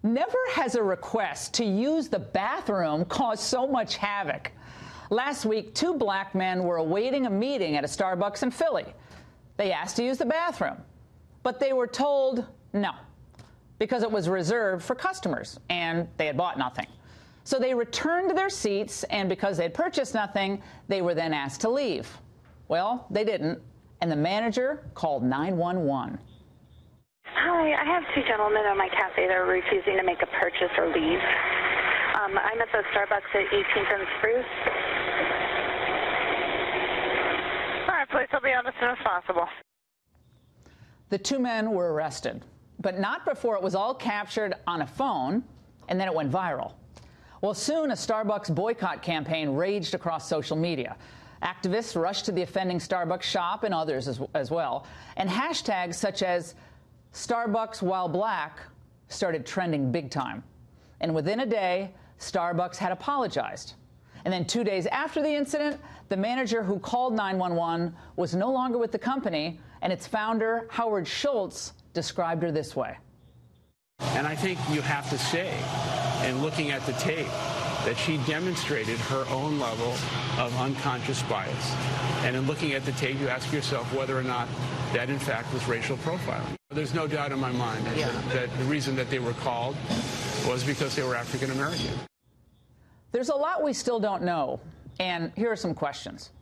Never has a request to use the bathroom caused so much havoc. Last week, two black men were awaiting a meeting at a Starbucks in Philly. They asked to use the bathroom, but they were told no, because it was reserved for customers, and they had bought nothing. So they returned to their seats, and because they had purchased nothing, they were then asked to leave. Well, they didn't, and the manager called 911. Hi, I have two gentlemen at my cafe that are refusing to make a purchase or leave. I'm at the Starbucks at 18th and Spruce. All right, please, I'll be on as soon as possible. The two men were arrested, but not before it was all captured on a phone, and then it went viral. Well, soon a Starbucks boycott campaign raged across social media. Activists rushed to the offending Starbucks shop and others as well, and hashtags such as Starbucks while black started trending big time. And within a day, Starbucks had apologized. And then 2 days after the incident, the manager who called 911 was no longer with the company, and its founder, Howard Schultz, described her this way. And I think you have to say, in looking at the tape, that she demonstrated her own level of unconscious bias. And in looking at the tape, you ask yourself whether or not that, in fact, was racial profiling. There's no doubt in my mind that the reason that they were called was because they were African American. There's a lot we still don't know, and here are some questions.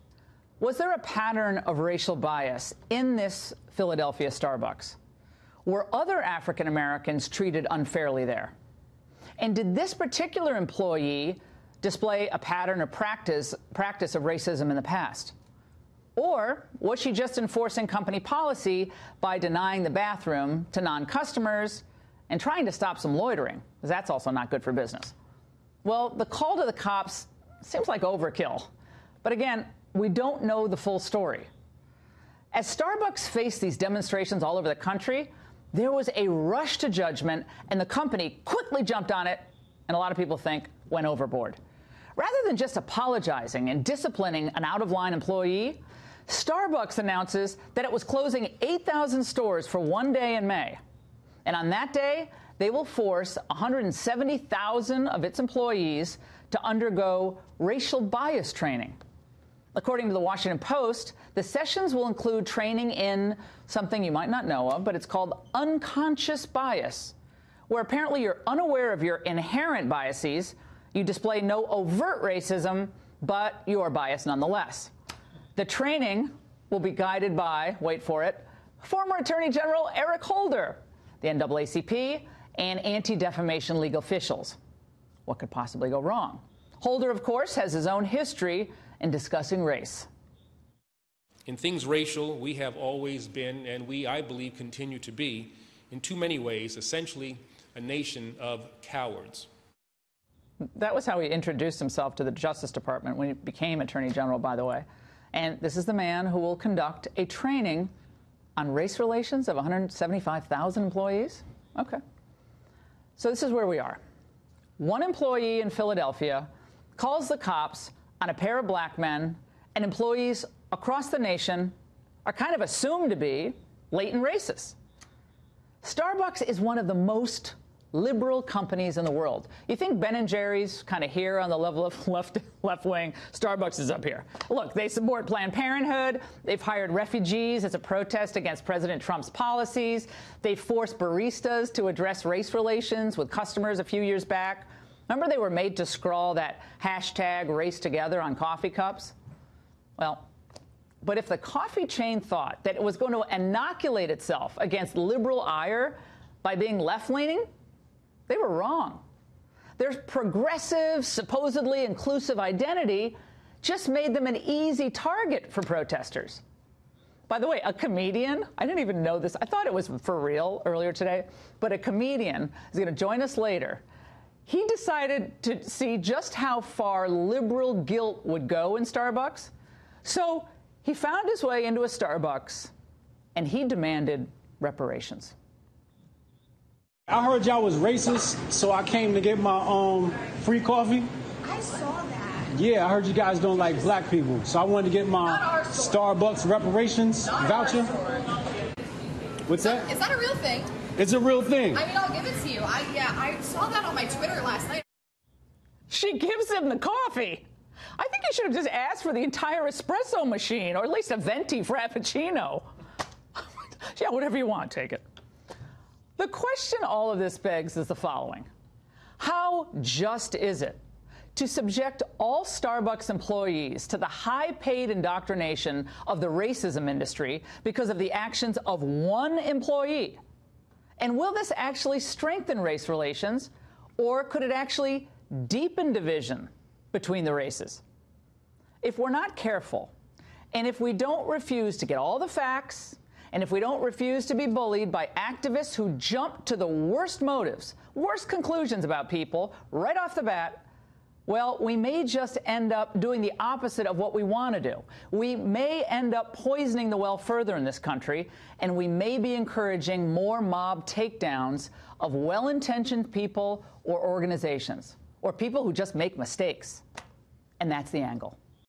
Was there a pattern of racial bias in this Philadelphia Starbucks? Were other African Americans treated unfairly there? And did this particular employee display a pattern or practice of racism in the past? Or was she just enforcing company policy by denying the bathroom to non-customers and trying to stop some loitering? Because that's also not good for business. Well, the call to the cops seems like overkill. But again, we don't know the full story. As Starbucks faced these demonstrations all over the country, there was a rush to judgment, and the company quickly jumped on it, and a lot of people think went overboard. Rather than just apologizing and disciplining an out-of-line employee, Starbucks announces that it was closing 8,000 stores for 1 day in May. And on that day, they will force 170,000 of its employees to undergo racial bias training. According to the Washington Post, the sessions will include training in something you might not know of, but it's called unconscious bias, where apparently you're unaware of your inherent biases, you display no overt racism, but you are biased nonetheless. The training will be guided by, wait for it, former Attorney General Eric Holder, the NAACP, and anti-defamation legal officials. What could possibly go wrong? Holder, of course, has his own history in discussing race. In things racial, we have always been, and we, I believe, continue to be, in too many ways, essentially a nation of cowards. That was how he introduced himself to the Justice Department when he became Attorney General, by the way. And this is the man who will conduct a training on race relations of 175,000 employees? Okay. So this is where we are. One employee in Philadelphia calls the cops on a pair of black men, and employees across the nation are kind of assumed to be latent racists. Starbucks is one of the most liberal companies in the world. You think Ben & Jerry's kind of here on the level of left wing? Starbucks is up here. Look, they support Planned Parenthood. They've hired refugees as a protest against President Trump's policies. They forced baristas to address race relations with customers a few years back. Remember they were made to scrawl that hashtag race together on coffee cups? Well, but if the coffee chain thought that it was going to inoculate itself against liberal ire by being left-leaning, they were wrong. Their progressive, supposedly inclusive identity just made them an easy target for protesters. By the way, a comedian, I didn't even know this, I thought it was for real earlier today, but a comedian is going to join us later. He decided to see just how far liberal guilt would go in Starbucks. So he found his way into a Starbucks, and he demanded reparations. I heard y'all was racist, so I came to get my free coffee. I saw that. Yeah, I heard you guys don't like black people, so I wanted to get my Starbucks reparations voucher. Store. What's that? It's not a real thing. It's a real thing. I mean, I'll give it to you. I saw that on my Twitter last night. She gives him the coffee. I think he should have just asked for the entire espresso machine, or at least a venti frappuccino. Yeah, whatever you want, take it. The question all of this begs is the following. How just is it to subject all Starbucks employees to the high-paid indoctrination of the racism industry because of the actions of one employee? And will this actually strengthen race relations, or could it actually deepen division between the races? If we're not careful, and if we don't refuse to get all the facts, and if we don't refuse to be bullied by activists who jump to the worst motives, worst conclusions about people right off the bat, well, we may just end up doing the opposite of what we want to do. We may end up poisoning the well further in this country, and we may be encouraging more mob takedowns of well-intentioned people or organizations, or people who just make mistakes. And that's the angle.